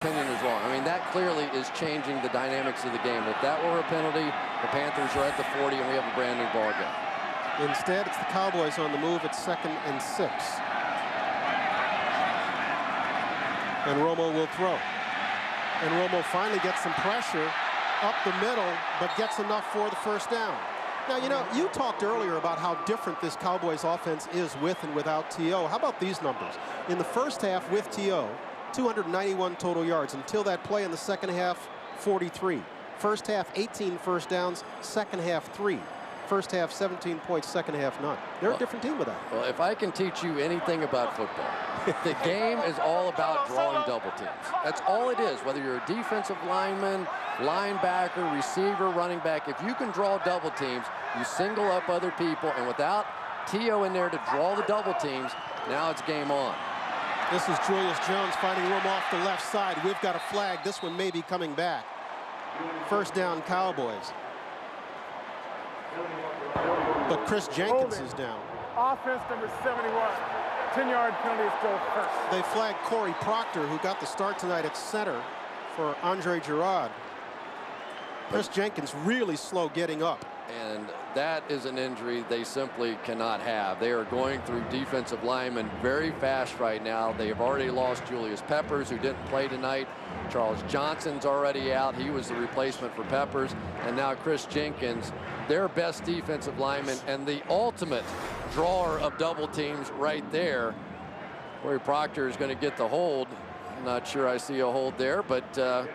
opinion is wrong. I mean, that clearly is changing the dynamics of the game. If that were a penalty, the Panthers are at the 40 and we have a brand new ball game. Instead, it's the Cowboys on the move at 2nd and 6. And Romo will throw. And Romo finally gets some pressure up the middle, but gets enough for the first down. Now, you know, you talked earlier about how different this Cowboys offense is with and without T.O. How about these numbers? In the first half with T.O., 291 total yards. Until that play in the second half, 43. First half, 18 first downs. Second half, 3. First half, 17 points. Second half, none. They're a different team with that. Well, if I can teach you anything about football, the game is all about drawing double teams. That's all it is, whether you're a defensive lineman, linebacker, receiver, running back. If you can draw double teams, you single up other people, and without T.O. in there to draw the double teams, now it's game on. This is Julius Jones fighting room off the left side. We've got a flag. This one may be coming back. First down, Cowboys. But Chris Jenkins is down. Offense number 71. 10-yard penalty is still first. They flagged Corey Proctor, who got the start tonight at center for Andre Girard. Chris Jenkins really slow getting up. And that is an injury they simply cannot have. They are going through defensive linemen very fast right now. They have already lost Julius Peppers, who didn't play tonight. Charles Johnson's already out. He was the replacement for Peppers. And now Chris Jenkins, their best defensive lineman and the ultimate drawer of double teams right there. Corey Proctor is going to get the hold. I'm not sure I see a hold there, but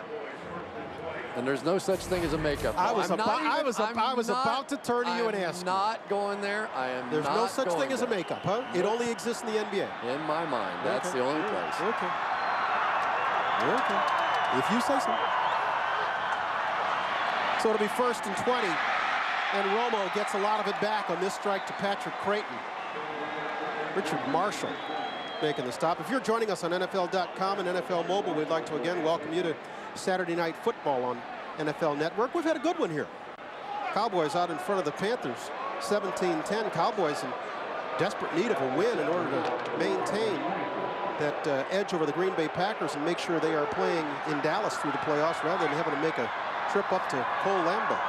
and there's no such thing as a makeup. I was about to turn to you and ask. I'm not going there. There's no such thing as a makeup, huh? It only exists in the NBA. In my mind, that's the only place. Okay. Okay. If you say so. So it'll be 1st and 20. And Romo gets a lot of it back on this strike to Patrick Creighton. Richard Marshall making the stop. If you're joining us on NFL.com and NFL Mobile, we'd like to again welcome you to Saturday Night Football on NFL Network. We've had a good one here. Cowboys out in front of the Panthers, 17-10. Cowboys in desperate need of a win in order to maintain that edge over the Green Bay Packers and make sure they are playing in Dallas through the playoffs rather than having to make a trip up to Cole Lambeau.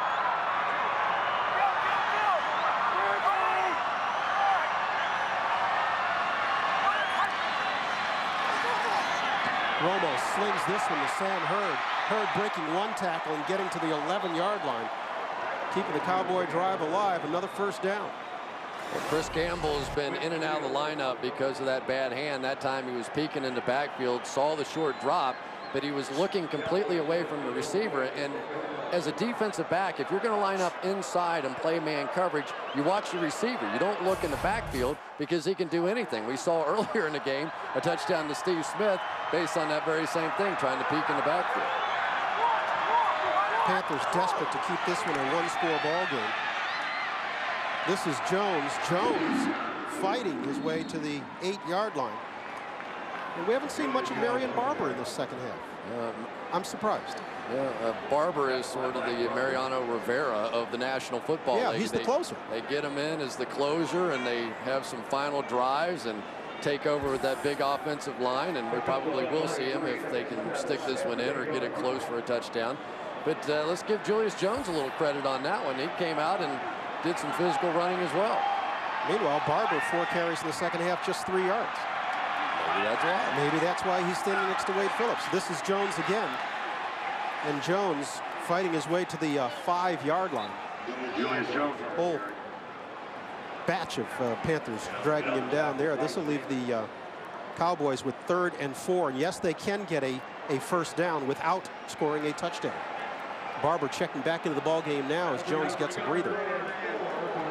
Romo slings this one to Sam Hurd. Hurd breaking one tackle and getting to the 11-yard line. Keeping the Cowboy drive alive. Another first down. Well, Chris Campbell has been in and out of the lineup because of that bad hand. That time he was peeking in the backfield, saw the short drop, but he was looking completely away from the receiver. And as a defensive back, if you're going to line up inside and play man coverage, you watch the receiver. You don't look in the backfield because he can do anything. We saw earlier in the game a touchdown to Steve Smith based on that very same thing, trying to peek in the backfield. Panthers desperate to keep this one a one-score ball game. This is Jones. Jones fighting his way to the 8-yard line. And we haven't seen much of Marion Barber in this second half. I'm surprised. Yeah, Barber is sort of the Mariano Rivera of the National Football League. Yeah, he's the closer. They get him in as the closer, and they have some final drives and take over with that big offensive line, and we probably will see him if they can stick this one in or get it close for a touchdown. But let's give Julius Jones a little credit on that one. He came out and did some physical running as well. Meanwhile, Barber 4 carries in the second half, just 3 yards. Maybe that's why. Maybe that's why he's standing next to Wade Phillips. This is Jones again. And Jones fighting his way to the 5-yard line. Whole batch of Panthers dragging him down there. This will leave the Cowboys with 3rd and 4. And yes, they can get a first down without scoring a touchdown. Barber checking back into the ball game now as Jones gets a breather.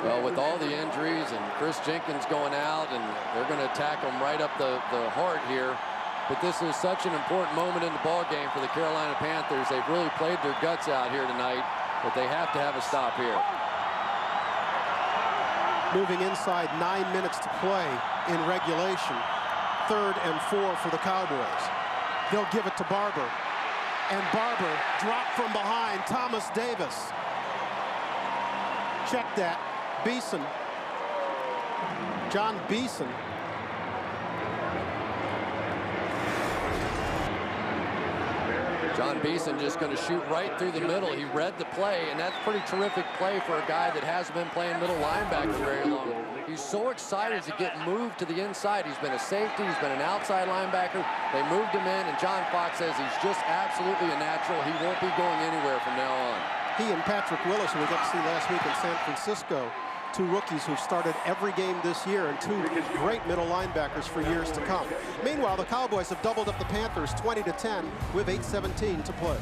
Well, with all the injuries and Chris Jenkins going out, and they're going to attack him right up the heart here. But this is such an important moment in the ball game for the Carolina Panthers. They've really played their guts out here tonight, but they have to have a stop here. Moving inside, 9 minutes to play in regulation. 3rd and 4 for the Cowboys. They'll give it to Barber. And Barber dropped from behind. Thomas Davis. Check that. Beeson. John Beeson. John Beeson just going to shoot right through the middle. He read the play, and that's pretty terrific play for a guy that hasn't been playing middle linebacker very long. He's so excited to get moved to the inside. He's been a safety. He's been an outside linebacker. They moved him in, and John Fox says he's just absolutely a natural. He won't be going anywhere from now on. He and Patrick Willis, who we got to see last week in San Francisco, two rookies who've started every game this year, and two great middle linebackers for years to come. Meanwhile, the Cowboys have doubled up the Panthers 20-10 with 8:17 to play.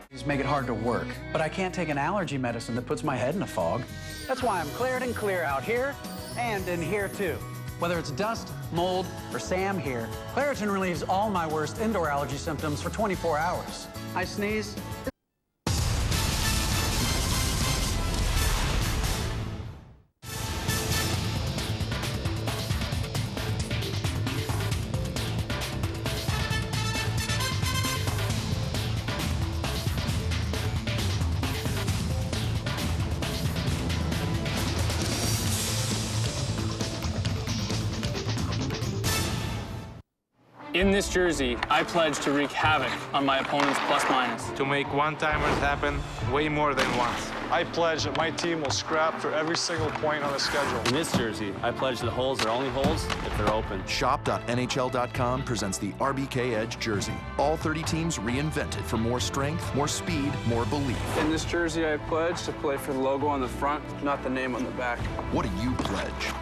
These make it hard to work, but I can't take an allergy medicine that puts my head in a fog. That's why I'm cleared and clear out here and in here too. Whether it's dust, mold, or Sam here, Claritin relieves all my worst indoor allergy symptoms for 24 hours. I sneeze. In this jersey, I pledge to wreak havoc on my opponent's plus-minus. To make one-timers happen way more than once. I pledge that my team will scrap for every single point on the schedule. In this jersey, I pledge that holes are only holes if they're open. Shop.nhl.com presents the RBK Edge jersey. All 30 teams reinvented for more strength, more speed, more belief. In this jersey, I pledge to play for the logo on the front, not the name on the back. What do you pledge?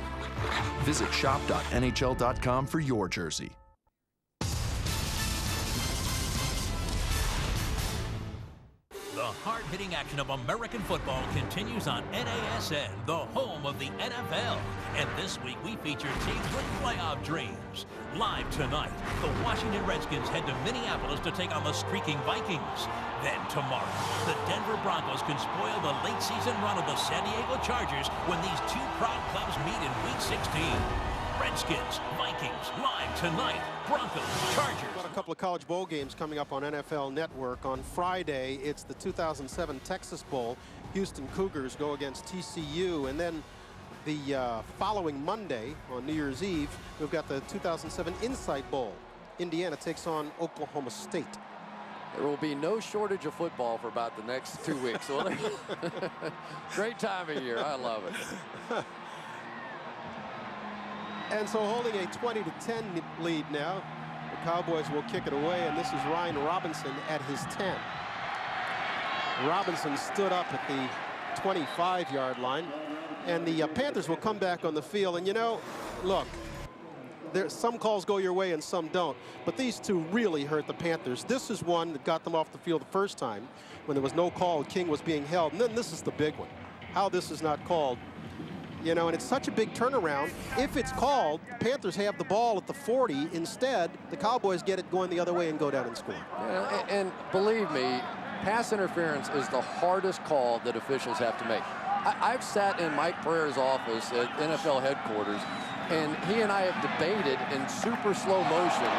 Visit shop.nhl.com for your jersey. The hard-hitting action of American football continues on NASN, the home of the NFL. And this week we feature teams with playoff dreams. Live tonight, the Washington Redskins head to Minneapolis to take on the streaking Vikings. Then tomorrow, the Denver Broncos can spoil the late season run of the San Diego Chargers when these two proud clubs meet in Week 16. Redskins, Vikings, live tonight. Broncos, Chargers. Got a couple of college bowl games coming up on NFL Network. On Friday, it's the 2007 Texas Bowl. Houston Cougars go against TCU. And then the following Monday, on New Year's Eve, we've got the 2007 Insight Bowl. Indiana takes on Oklahoma State. There will be no shortage of football for about the next 2 weeks, will there? Great time of year. I love it. And so holding a 20-10 lead now, the Cowboys will kick it away, and this is Ryan Robinson at his 10. Robinson stood up at the 25-yard line, and the Panthers will come back on the field. And you know, look, some calls go your way and some don't, but these two really hurt the Panthers. This is one that got them off the field the first time when there was no call, King was being held, and then this is the big one. How this is not called. You know, and it's such a big turnaround. If it's called, Panthers have the ball at the 40. Instead, the Cowboys get it going the other way and go down and score. Yeah, and believe me, pass interference is the hardest call that officials have to make. I've sat in Mike Pereira's office at NFL headquarters, and he and I have debated in super slow motion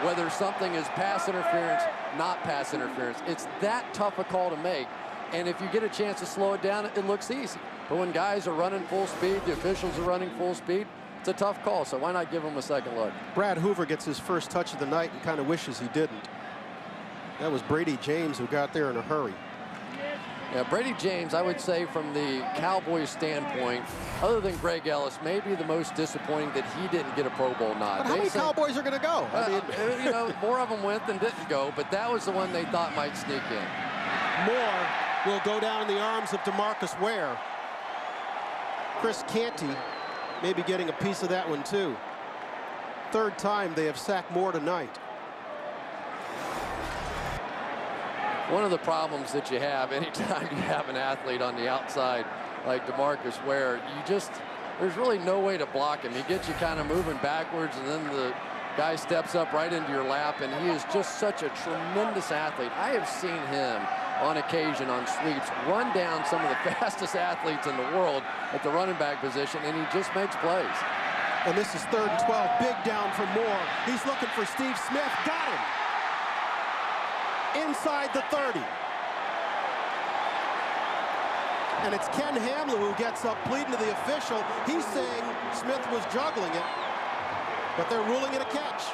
whether something is pass interference, not pass interference. It's that tough a call to make. And if you get a chance to slow it down, it looks easy. But when guys are running full speed, the officials are running full speed, it's a tough call, so why not give them a second look? Brad Hoover gets his first touch of the night and kind of wishes he didn't. That was Brady James who got there in a hurry. Yeah, Brady James, I would say from the Cowboys standpoint, other than Greg Ellis, maybe the most disappointing that he didn't get a Pro Bowl nod. But how many Cowboys are going to go? I mean, you know, more of them went than didn't go, but that was the one they thought might sneak in. Moore will go down in the arms of DeMarcus Ware. Chris Canty maybe getting a piece of that one too. Third time they have sacked Moore tonight. One of the problems that you have anytime you have an athlete on the outside like DeMarcus Ware, there's really no way to block him. He gets you kind of moving backwards, and then the guy steps up right into your lap, and he is just such a tremendous athlete. I have seen him on occasion on sweeps run down some of the fastest athletes in the world at the running back position, and he just makes plays. And this is 3rd and 12, big down from Moore. He's looking for Steve Smith, got him. Inside the 30. And it's Ken Hamlin who gets up pleading to the official. He's saying Smith was juggling it, but they're ruling it a catch.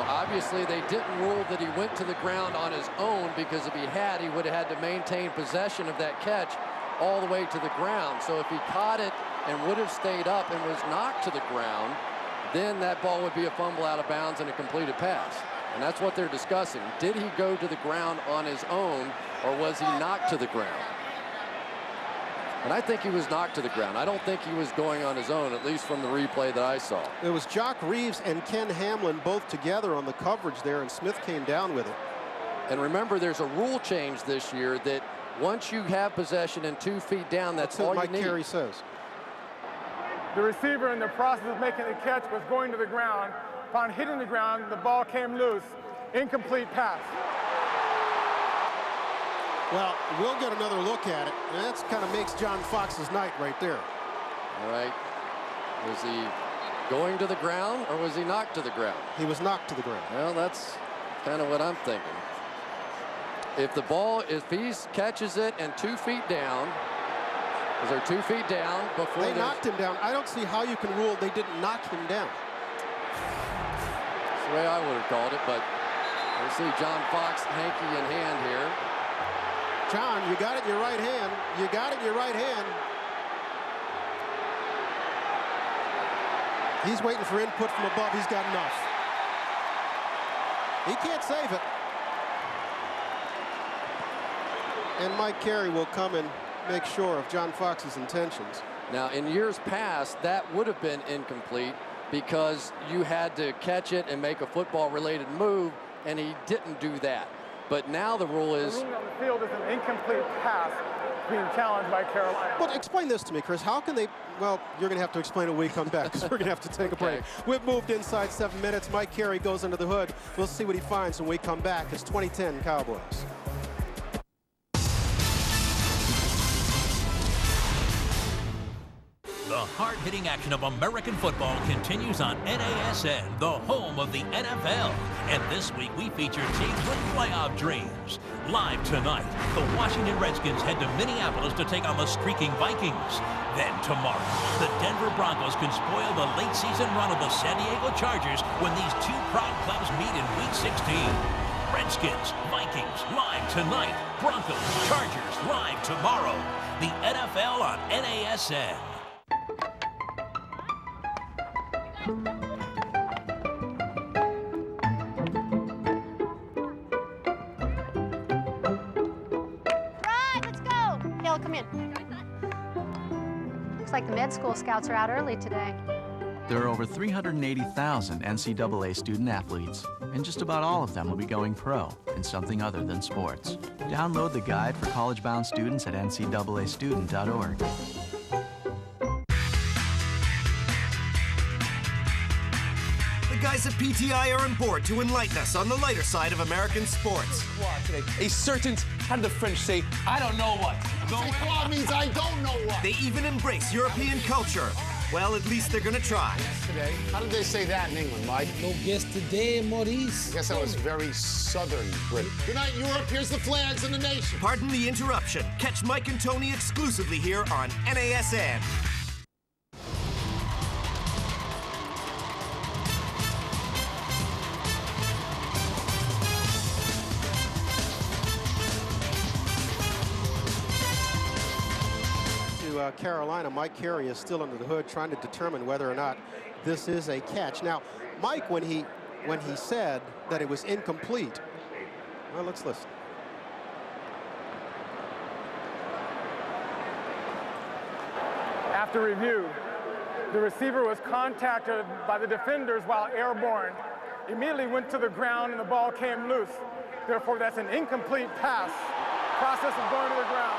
obviously they didn't rule that he went to the ground on his own, because if he had, he would have had to maintain possession of that catch all the way to the ground. So if he caught it and would have stayed up and was knocked to the ground, then that ball would be a fumble out of bounds and a completed pass. And that's what they're discussing. Did he go to the ground on his own, or was he knocked to the ground? And I think he was knocked to the ground. I don't think he was going on his own, at least from the replay that I saw. It was Jock Reeves and Ken Hamlin both together on the coverage there, and Smith came down with it. And remember, there's a rule change this year that once you have possession and 2 feet down, that's all you need. Mike Carey says. The receiver, in the process of making the catch, was going to the ground. Upon hitting the ground, the ball came loose. Incomplete pass. Well, we'll get another look at it. And that kind of makes John Fox's night right there. All right. Was he going to the ground, or was he knocked to the ground? He was knocked to the ground. Well, that's kind of what I'm thinking. If the ball, if he catches it and 2 feet down, is there 2 feet down before they knocked him down? I don't see how you can rule they didn't knock him down. That's the way I would have called it, but we'll see John Fox hanky in hand here. John, you got it in your right hand. You got it in your right hand. He's waiting for input from above. He's got enough. He can't save it. And Mike Carey will come and make sure of John Fox's intentions. Now, in years past, that would have been incomplete because you had to catch it and make a football-related move, and he didn't do that. But now the rule is... The ruling on the field is an incomplete pass being challenged by Carolina. Well, explain this to me, Chris. How can they... Well, you're going to have to explain it when we come back, because we're going to have to take a break. We've moved inside 7 minutes. Mike Carey goes under the hood. We'll see what he finds when we come back. It's 2010 Cowboys. The hard-hitting action of American football continues on NASN, the home of the NFL. And this week we feature teams with playoff dreams. Live tonight, the Washington Redskins head to Minneapolis to take on the streaking Vikings. Then tomorrow, the Denver Broncos can spoil the late-season run of the San Diego Chargers when these two proud clubs meet in Week 16. Redskins, Vikings, live tonight. Broncos, Chargers, live tomorrow. The NFL on NASN. Come in. Looks like the med school scouts are out early today. There are over 380,000 NCAA student athletes, and just about all of them will be going pro in something other than sports. Download the guide for college-bound students at ncaastudent.org. The guys at PTI are on board to enlighten us on the lighter side of American sports. A certain, how did the French say, I don't know what? What means I don't know what. They even embrace European culture. Well, at least they're gonna try. Yesterday, how did they say that in England, Mike? No guess today, Maurice. I guess that was very southern British. Good night, Europe. Here's the flags and the nation. Pardon the interruption. Catch Mike and Tony exclusively here on NASN. Carolina, Mike Carey is still under the hood trying to determine whether or not this is a catch. Now, Mike, when he said that it was incomplete, well, let's listen. After review, the receiver was contacted by the defenders while airborne, immediately went to the ground and the ball came loose. Therefore, that's an incomplete pass. Process of going to the ground.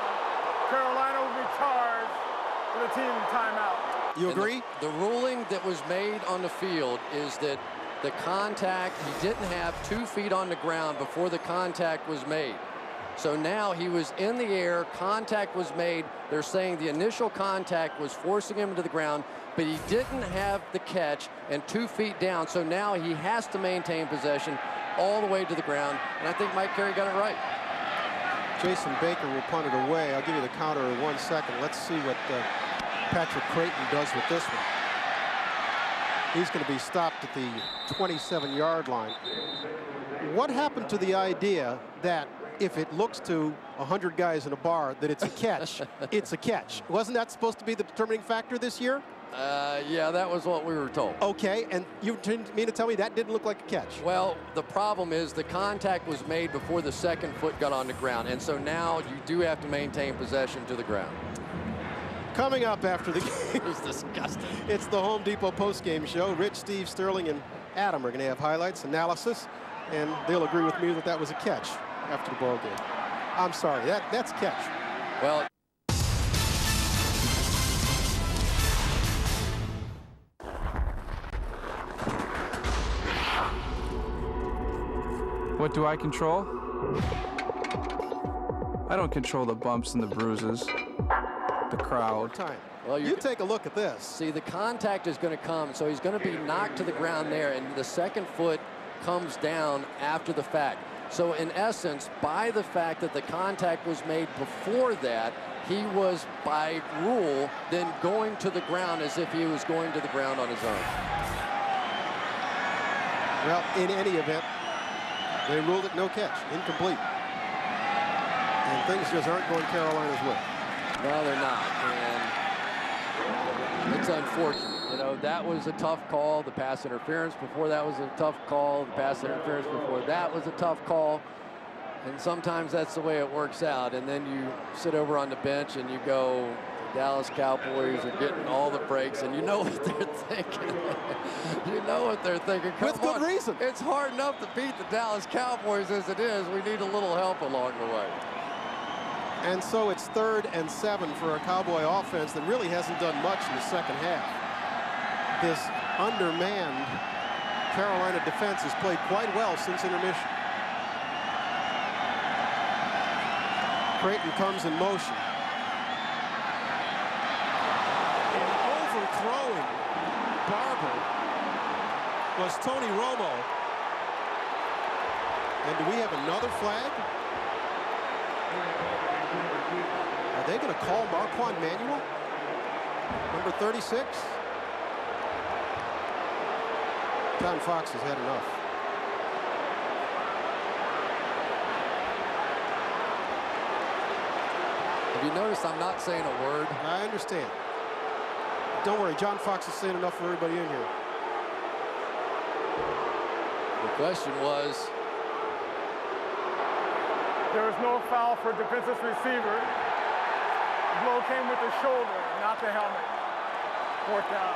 Carolina will be charged with a team timeout. You agree? The ruling that was made on the field is that the contact, he didn't have 2 feet on the ground before the contact was made. So now he was in the air, contact was made. They're saying the initial contact was forcing him to the ground, but he didn't have the catch and 2 feet down. So now he has to maintain possession all the way to the ground. And I think Mike Carey got it right. Jason Baker will punt it away. I'll give you the counter in 1 second. Let's see what Patrick Creighton does with this one. He's going to be stopped at the 27-yard line. What happened to the idea that if it looks to 100 guys in a bar that it's a catch, it's a catch? Wasn't that supposed to be the determining factor this year? Yeah, that was what we were told. Okay, and you mean to tell me that didn't look like a catch? Well, the problem is the contact was made before the second foot got on the ground, and so now you do have to maintain possession to the ground. Coming up after the game. It was disgusting. It's the Home Depot postgame show. Rich, Steve, Sterling, and Adam are going to have highlights, analysis, and they'll agree with me that that was a catch after the ball game. I'm sorry, that's a catch. Well, What do I control? I don't control the bumps and the bruises. The crowd. Time. Well, you take a look at this. See, the contact is going to come, so he's going to be knocked to the ground there, and the second foot comes down after the fact. So in essence, by the fact that the contact was made before that, he was, by rule, then going to the ground as if he was going to the ground on his own. Well, in any event, they ruled it no catch, incomplete. And things just aren't going Carolina's way. No, they're not, and it's unfortunate. You know, that was a tough call. The pass interference before that was a tough call. The pass interference before that was a tough call. And sometimes that's the way it works out. And then you sit over on the bench and you go, the Dallas Cowboys are getting all the breaks, and you know what they're thinking. You know what they're thinking. With good reason. It's hard enough to beat the Dallas Cowboys as it is. We need a little help along the way. And so it's 3rd and 7 for a Cowboy offense that really hasn't done much in the second half. This undermanned Carolina defense has played quite well since intermission. Creighton comes in motion. And overthrowing Barber was Tony Romo. And do we have another flag? Are they going to call Marquand Manuel? Number 36? John Fox has had enough. Have you noticed I'm not saying a word? I understand. Don't worry, John Fox is saying enough for everybody in here. The question was, there was no foul for defensive receiver. The blow came with the shoulder, not the helmet. 4th down.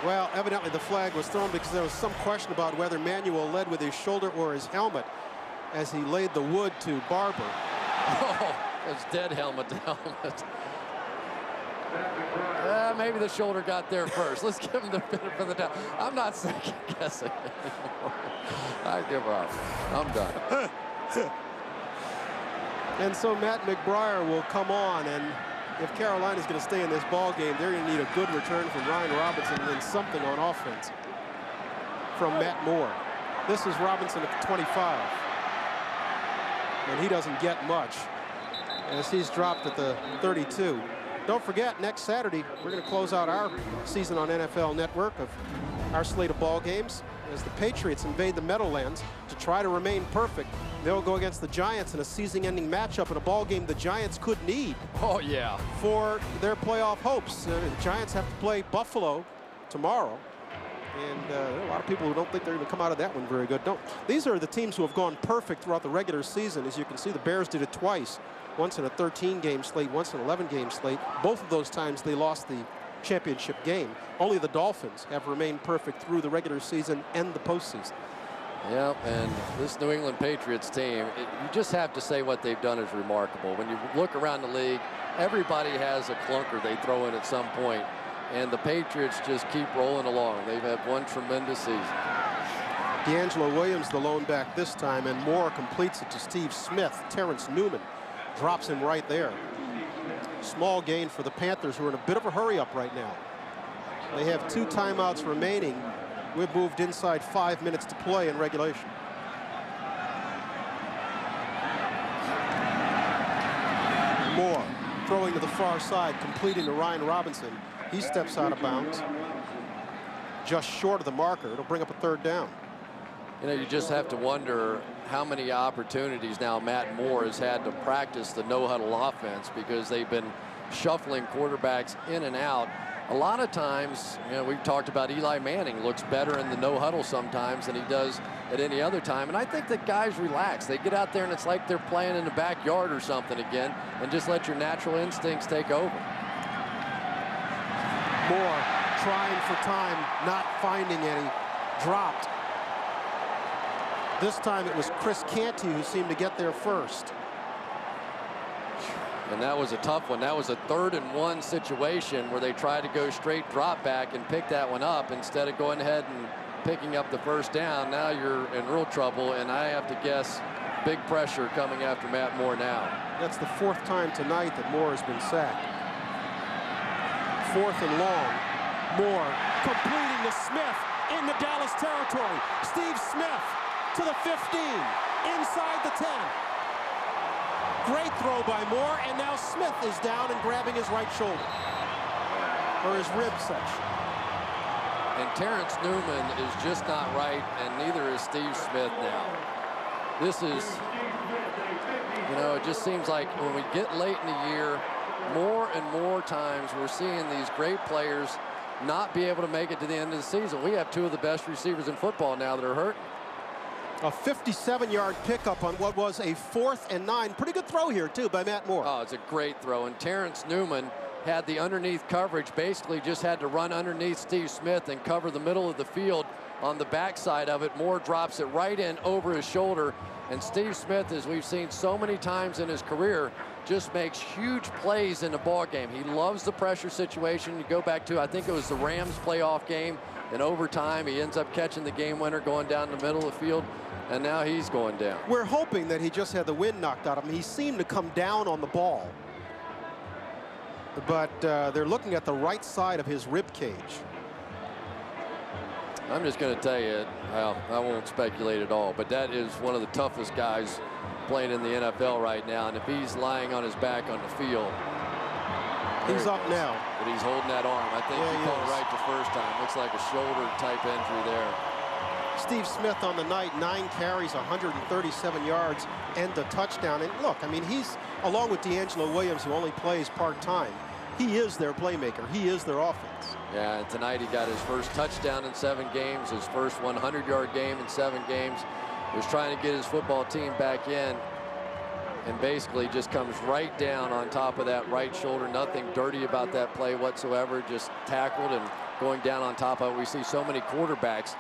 Well, evidently the flag was thrown because there was some question about whether Manuel led with his shoulder or his helmet as he laid the wood to Barber. oh, it's dead helmet to helmet. Maybe the shoulder got there first. Let's give him the benefit of the doubt. I'm not second guessing anymore. I give up. I'm done. And so Matt McBriar will come on, and if Carolina's going to stay in this ball game, they're going to need a good return from Ryan Robinson and then something on offense from Matt Moore. This is Robinson at the 25. And he doesn't get much as he's dropped at the 32. Don't forget, next Saturday, we're going to close out our season on NFL Network of our slate of ball games. As the Patriots invade the Meadowlands to try to remain perfect, they'll go against the Giants in a season-ending matchup in a ball game the Giants could need. Oh, yeah. For their playoff hopes. The Giants have to play Buffalo tomorrow. And there are a lot of people who don't think they're going to come out of that one very good. These are the teams who have gone perfect throughout the regular season. As you can see, the Bears did it twice. Once in a 13-game slate, once in an 11-game slate. Both of those times they lost the championship game. Only the Dolphins have remained perfect through the regular season and the postseason. Yep, and this New England Patriots team, you just have to say what they've done is remarkable. When you look around the league, everybody has a clunker they throw in at some point, and the Patriots just keep rolling along. They've had one tremendous season. D'Angelo Williams, the lone back this time, and Moore completes it to Steve Smith. Terrence Newman drops him right there. Small gain for the Panthers, who are in a bit of a hurry up right now. They have 2 timeouts remaining. We've moved inside 5 minutes to play in regulation. Moore throwing to the far side, completing to Ryan Robinson. He steps out of bounds. just short of the marker. It'll bring up a 3rd down. You know, you just have to wonder how many opportunities now Matt Moore has had to practice the no-huddle offense, because they've been shuffling quarterbacks in and out. A lot of times, you know, we've talked about Eli Manning looks better in the no-huddle sometimes than he does at any other time. And I think that guys relax. They get out there and it's like they're playing in the backyard or something again, and just let your natural instincts take over. Moore trying for time, not finding any, dropped. This time it was Chris Canty who seemed to get there first. And that was a tough one. That was a 3rd and 1 situation where they tried to go straight drop back and pick that one up instead of going ahead and picking up the 1st down. Now you're in real trouble, and I have to guess big pressure coming after Matt Moore now. That's the 4th time tonight that Moore has been sacked. 4th and long. Moore completing to Smith in the Dallas territory. Steve Smith to the 15, inside the 10. Great throw by Moore, and now Smith is down and grabbing his right shoulder, or his rib section. And Terrence Newman is just not right, and neither is Steve Smith now. This is, you know, it just seems like when we get late in the year, more and more times we're seeing these great players not be able to make it to the end of the season. We have 2 of the best receivers in football now that are hurt. A 57-yard pickup on what was a 4th and 9. Pretty good throw here, too, by Matt Moore. Oh, it's a great throw. And Terrence Newman had the underneath coverage, basically just had to run underneath Steve Smith and cover the middle of the field on the backside of it. Moore drops it right in over his shoulder. And Steve Smith, as we've seen so many times in his career, just makes huge plays in the ball game. He loves the pressure situation. You go back to, I think it was the Rams playoff game. In overtime, he ends up catching the game winner going down the middle of the field. And now he's going down. We're hoping that he just had the wind knocked out of him. He seemed to come down on the ball. But they're looking at the right side of his rib cage. I'm just going to tell you, well, I won't speculate at all, but that is one of the toughest guys playing in the NFL right now. And if he's lying on his back on the field, he's up now. But he's holding that arm. I think he called it right the first time. Looks like a shoulder type injury there. Steve Smith on the night, 9 carries, 137 yards, and a touchdown. And look, I mean, he's, along with D'Angelo Williams, who only plays part-time, he is their playmaker. He is their offense. Yeah, and tonight he got his first touchdown in 7 games, his first 100-yard game in 7 games. He was trying to get his football team back in, and basically just comes right down on top of that right shoulder. Nothing dirty about that play whatsoever, just tackled and going down on top of it. We see so many quarterbacks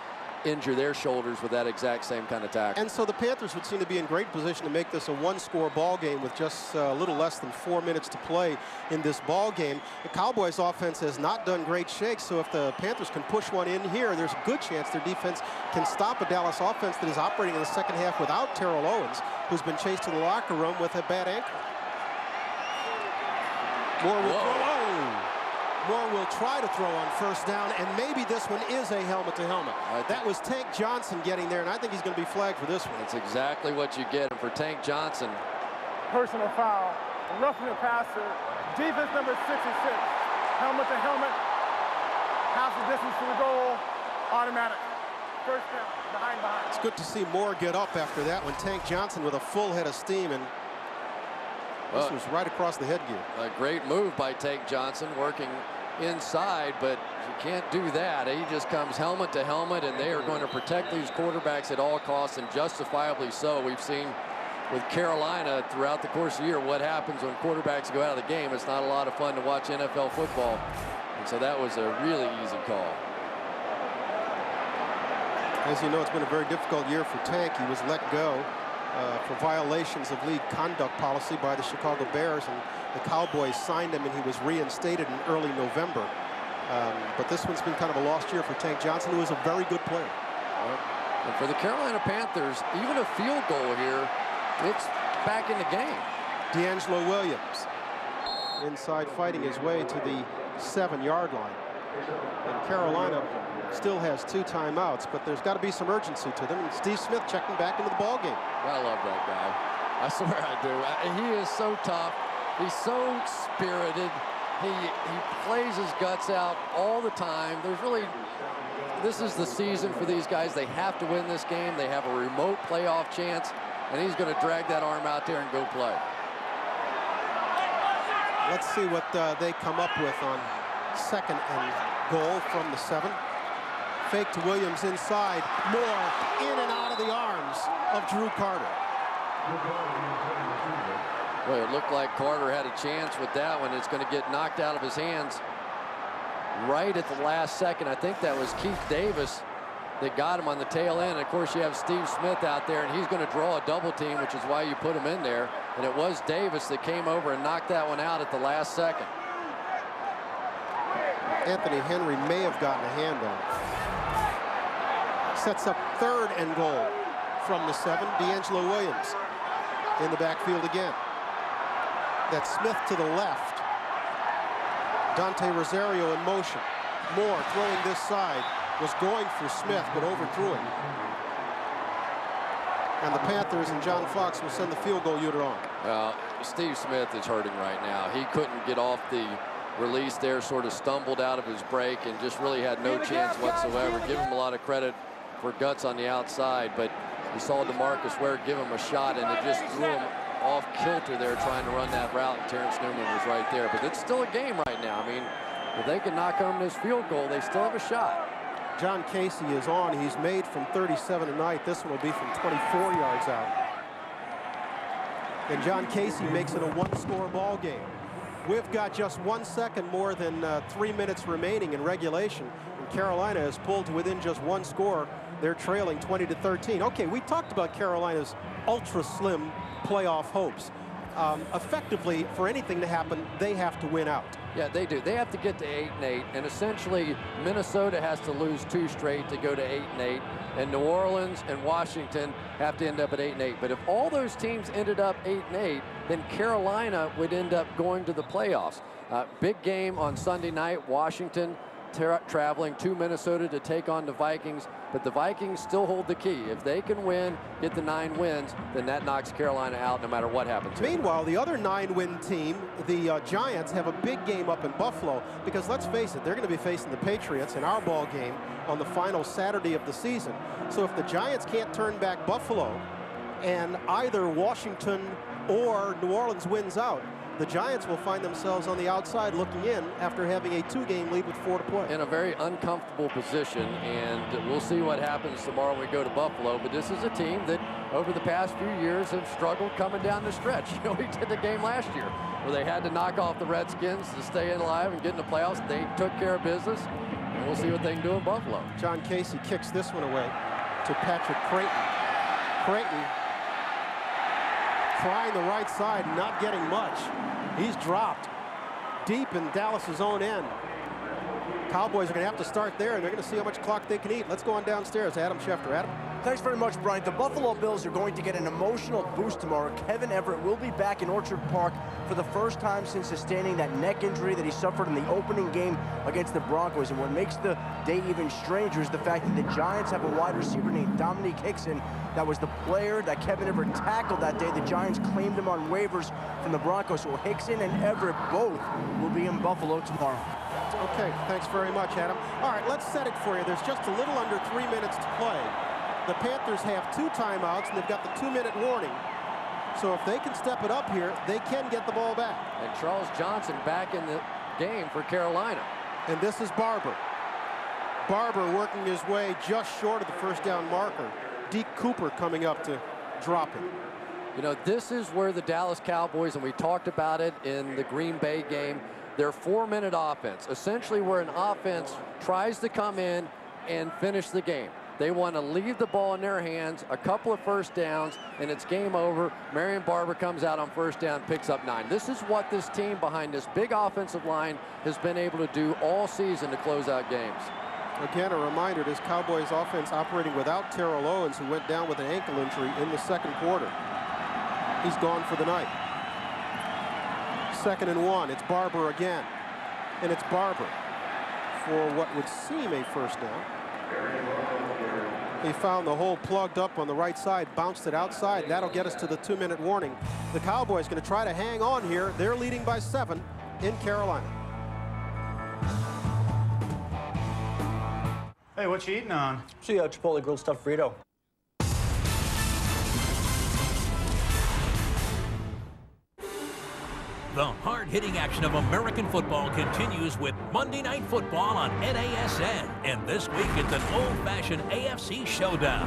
injure their shoulders with that exact same kind of tackle. And so the Panthers would seem to be in great position to make this a 1-score ball game with just a little less than 4 minutes to play in this ball game. The Cowboys offense has not done great shakes, so if the Panthers can push one in here, there's a good chance their defense can stop a Dallas offense that is operating in the second half without Terrell Owens, who's been chased to the locker room with a bad ankle. Moore will throw. Moore will try to throw on 1st down, and maybe this one is a helmet-to-helmet. That was Tank Johnson getting there, and I think he's going to be flagged for this one. That's exactly what you get. And for Tank Johnson, personal foul, roughing the passer, defense number 66, helmet-to-helmet, half the distance to the goal, automatic. 1st down, behind. It's good to see Moore get up after that one. Tank Johnson with a full head of steam, and this was right across the headgear. A great move by Tank Johnson, working inside, but you can't do that. He just comes helmet to helmet, and they are going to protect these quarterbacks at all costs, and justifiably so. We've seen with Carolina throughout the course of the year what happens when quarterbacks go out of the game. It's not a lot of fun to watch NFL football, and so that was a really easy call. As you know, it's been a very difficult year for Tank. He was let go for violations of league conduct policy by the Chicago Bears, and the Cowboys signed him, and he was reinstated in early November. But this one's been kind of a lost year for Tank Johnson, who is a very good player. And for the Carolina Panthers, even a field goal here, it's back in the game. D'Angelo Williams inside, fighting his way to the 7-yard line. And Carolina still has 2 timeouts, but there's got to be some urgency to them. And Steve Smith checking back into the ball game. I love that guy. I swear I do. He is so tough. He's so spirited. He plays his guts out all the time. this is the season for these guys. They have to win this game. They have a remote playoff chance, and he's going to drag that arm out there and go play. Let's see what they come up with on 2nd and goal from the 7. Fake to Williams inside. Moore in and out of the arms of Drew Carter. Well, it looked like Carter had a chance with that one. It's going to get knocked out of his hands right at the last second. I think that was Keith Davis that got him on the tail end. And of course, you have Steve Smith out there, and he's going to draw a double team, which is why you put him in there. And it was Davis that came over and knocked that one out at the last second. Anthony Henry may have gotten a hand on it. Sets up 3rd and goal from the 7. D'Angelo Williams in the backfield again. That's Smith to the left. Dante Rosario in motion. Moore throwing this side. Was going for Smith, but overthrew him. And the Panthers and John Fox will send the field goal unit on. Steve Smith is hurting right now. He couldn't get off the release there, sort of stumbled out of his break and just really had no chance whatsoever. Give him a lot of credit for guts on the outside, but you saw DeMarcus Ware give him a shot, and it just threw him off kilter there trying to run that route, and Terrence Newman was right there. But it's still a game right now. I mean, if they can knock home this field goal, they still have a shot. John Casey is on. He's made from 37 tonight. This one will be from 24 yards out. And John Casey makes it a 1-score ball game. We've got just 1 second more than 3 minutes remaining in regulation. And Carolina has pulled to within just 1 score. They're trailing 20-13. Okay, we talked about Carolina's ultra slim playoff hopes. Effectively, for anything to happen, they have to win out. Yeah, they do. They have to get to 8-8, and essentially Minnesota has to lose 2 straight to go to 8-8, and New Orleans and Washington have to end up at 8-8. But if all those teams ended up 8-8, then Carolina would end up going to the playoffs. Big game on Sunday night. Washington traveling to Minnesota to take on the Vikings, but the Vikings still hold the key. If they can win, get the 9 wins, then that knocks Carolina out no matter what happens. Meanwhile, the other 9-win team, the Giants, have a big game up in Buffalo, because let's face it, they're going to be facing the Patriots in our ball game on the final Saturday of the season. So if the Giants can't turn back Buffalo and either Washington or New Orleans wins out, the Giants will find themselves on the outside looking in after having a 2-game lead with 4 to play. In a very uncomfortable position, and we'll see what happens tomorrow when we go to Buffalo. But this is a team that over the past few years have struggled coming down the stretch. You know, we did the game last year where they had to knock off the Redskins to stay alive and get in the playoffs. They took care of business, and we'll see what they can do in Buffalo. John Casey kicks this one away to Patrick Creighton. Creighton trying the right side, not getting much. He's dropped deep in Dallas's own end. Cowboys are going to have to start there, and they're going to see how much clock they can eat. Let's go on downstairs. Adam Schefter. Adam? Thanks very much, Brian. The Buffalo Bills are going to get an emotional boost tomorrow. Kevin Everett will be back in Orchard Park for the first time since sustaining that neck injury that he suffered in the opening game against the Broncos. And what makes the day even stranger is the fact that the Giants have a wide receiver named Dominique Hickson. That was the player that Kevin Everett tackled that day. The Giants claimed him on waivers from the Broncos. So Hickson and Everett both will be in Buffalo tomorrow. Okay, thanks very much, Adam. All right, let's set it for you. There's just a little under 3 minutes to play. The Panthers have 2 timeouts, and they've got the 2-minute warning. So if they can step it up here, they can get the ball back. And Charles Johnson back in the game for Carolina. And this is Barber. Barber working his way just short of the first down marker. Deke Cooper coming up to drop it. You know, this is where the Dallas Cowboys, and we talked about it in the Green Bay game, their 4-minute offense, essentially where an offense tries to come in and finish the game. They want to leave the ball in their hands, a couple of first downs, and it's game over. Marion Barber comes out on first down, picks up 9. This is what this team behind this big offensive line has been able to do all season to close out games. Again, a reminder, this Cowboys offense operating without Terrell Owens, who went down with an ankle injury in the second quarter. He's gone for the night. 2nd and 1. It's Barber again. And it's Barber for what would seem a first down. He found the hole plugged up on the right side, bounced it outside, and that'll get us to the 2-minute warning. The Cowboys going to try to hang on here. They're leading by 7 in Carolina. Hey, what you eating on? See a Chipotle grilled stuffed burrito. The hard-hitting action of American football continues with Monday Night Football on NASN. And this week, it's an old-fashioned AFC showdown.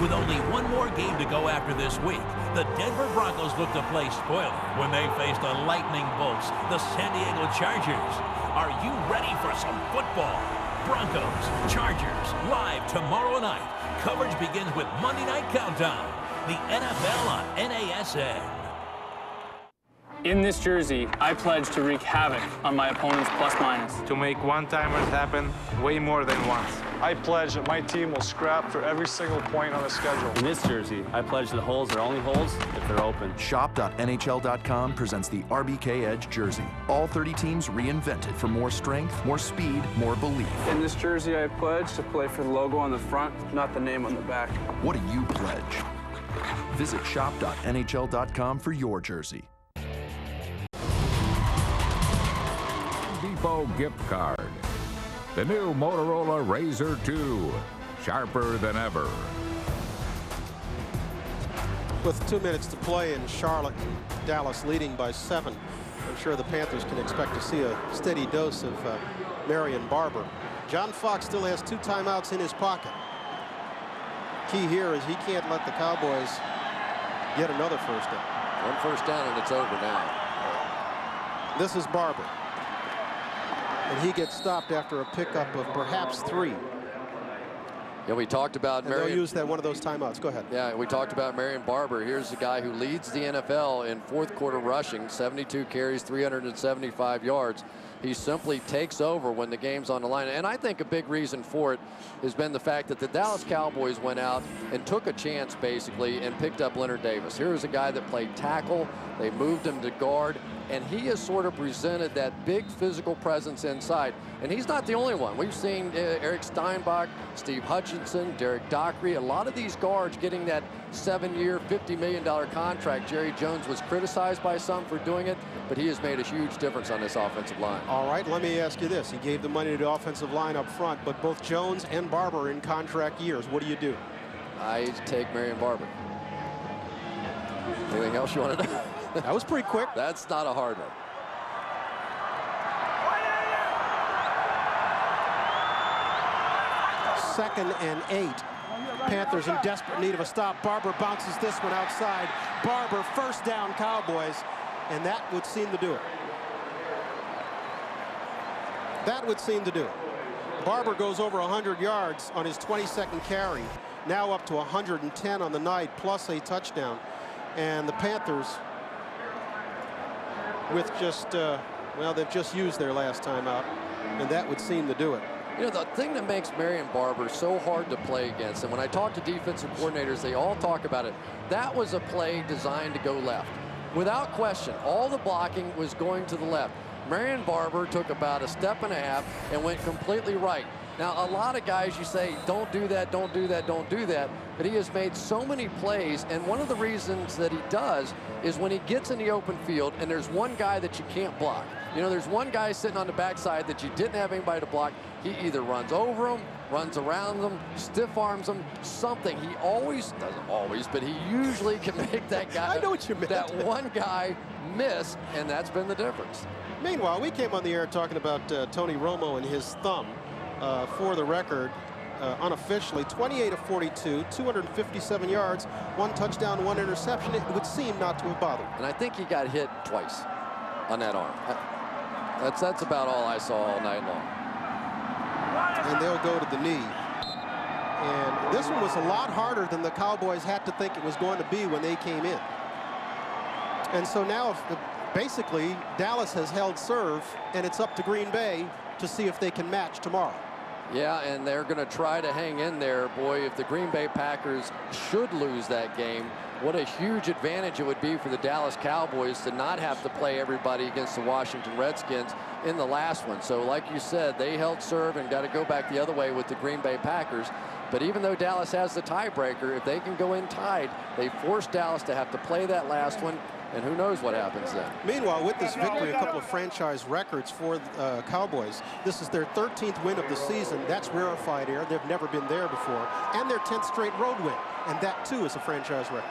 With only one more game to go after this week, the Denver Broncos look to play spoiler when they face the lightning bolts, the San Diego Chargers. Are you ready for some football? Broncos, Chargers, live tomorrow night. Coverage begins with Monday Night Countdown. The NFL on NASN. In this jersey, I pledge to wreak havoc on my opponent's plus-minus. To make one-timers happen way more than once. I pledge that my team will scrap for every single point on the schedule. In this jersey, I pledge the holes are only holes if they're open. Shop.nhl.com presents the RBK Edge jersey. All 30 teams reinvented for more strength, more speed, more belief. In this jersey, I pledge to play for the logo on the front, not the name on the back. What do you pledge? Visit shop.nhl.com for your jersey. Depot gift card. The new Motorola Razr 2, sharper than ever. With 2 minutes to play in Charlotte, Dallas leading by 7. I'm sure the Panthers can expect to see a steady dose of Marion Barber. John Fox still has 2 timeouts in his pocket. Key here is he can't let the Cowboys get another first down. 1 first down and it's over now. This is Barber. And he gets stopped after a pickup of perhaps 3. Yeah, we talked about Marion. They'll use that one of those timeouts. Go ahead. Yeah, we talked about Marion Barber. Here's the guy who leads the NFL in 4th quarter rushing, 72 carries, 375 yards. He simply takes over when the game's on the line. And I think a big reason for it has been the fact that the Dallas Cowboys went out and took a chance, basically, and picked up Leonard Davis. Here was a guy that played tackle. They moved him to guard. And he has sort of presented that big physical presence inside. And he's not the only one. We've seen Eric Steinbach, Steve Hutchinson, Derek Dockery, a lot of these guards getting that 7-year, $50 million contract. Jerry Jones was criticized by some for doing it, but he has made a huge difference on this offensive line. All right, let me ask you this. He gave the money to the offensive line up front, but both Jones and Barber are in contract years. What do? I take Marion Barber. Anything else you want to know? That was pretty quick. That's not a hard one. Second and 8. Panthers in desperate need of a stop. Barber bounces this one outside. Barber, first down, Cowboys. And that would seem to do it. That would seem to do it. Barber goes over 100 yards on his 22nd carry. Now up to 110 on the night, plus a touchdown. And the Panthers, with just, well, they've just used their last timeout, and that would seem to do it. You know, the thing that makes Marion Barber so hard to play against, and when I talk to defensive coordinators, they all talk about it, that was a play designed to go left. Without question, all the blocking was going to the left. Marion Barber took about a step and a half and went completely right. Now, a lot of guys, you say, don't do that, don't do that, don't do that. But he has made so many plays, and one of the reasons that he does is when he gets in the open field and there's one guy that you can't block. You know, there's one guy sitting on the backside that you didn't have anybody to block. He either runs over him, runs around them, stiff arms them, something. He always, doesn't always, but he usually can make that guy, I know what you meant. That one guy miss, and that's been the difference. Meanwhile, we came on the air talking about Tony Romo and his thumb. For the record, unofficially, 28 of 42, 257 yards, 1 touchdown, 1 interception. It would seem not to have bothered. And I think he got hit twice on that arm. That's about all I saw all night long. And they'll go to the knee. And this one was a lot harder than the Cowboys had to think it was going to be when they came in. And so now, basically, Dallas has held serve, and it's up to Green Bay to see if they can match tomorrow. Yeah, and they're going to try to hang in there. Boy, if the Green Bay Packers should lose that game, what a huge advantage it would be for the Dallas Cowboys to not have to play everybody against the Washington Redskins in the last one. So like you said, they held serve and got to go back the other way with the Green Bay Packers. But even though Dallas has the tiebreaker, if they can go in tied, they force Dallas to have to play that last one. and who knows what happens then. Meanwhile, with this victory, a couple of franchise records for the Cowboys. This is their 13th win of the season. That's rarefied air. They've never been there before. And their 10th straight road win. And that, too, is a franchise record.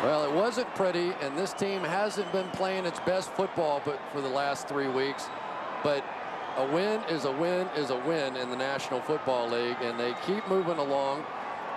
Well, it wasn't pretty, and this team hasn't been playing its best football for the last 3 weeks. But a win is a win is a win in the National Football League, and they keep moving along.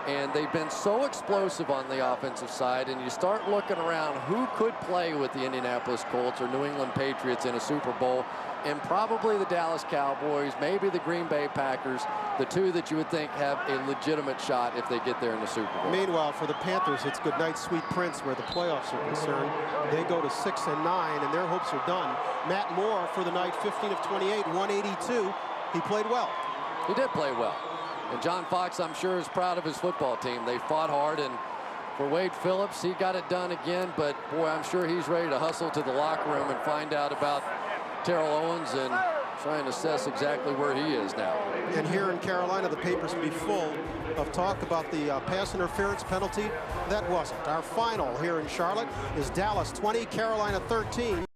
And they've been so explosive on the offensive side, and you start looking around who could play with the Indianapolis Colts or New England Patriots in a Super Bowl, and probably the Dallas Cowboys, maybe the Green Bay Packers, the two that you would think have a legitimate shot if they get there in the Super Bowl. Meanwhile, for the Panthers, it's good night, sweet prince, where the playoffs are concerned. They go to 6-9, and their hopes are done. Matt Moore for the night, 15 of 28, 182. He played well. He did play well. And John Fox, I'm sure, is proud of his football team. They fought hard, and for Wade Phillips, he got it done again. But, boy, I'm sure he's ready to hustle to the locker room and find out about Terrell Owens and try and assess exactly where he is now. And here in Carolina, the papers will be full of talk about the pass interference penalty. That wasn't. Our final here in Charlotte is Dallas 20, Carolina 13.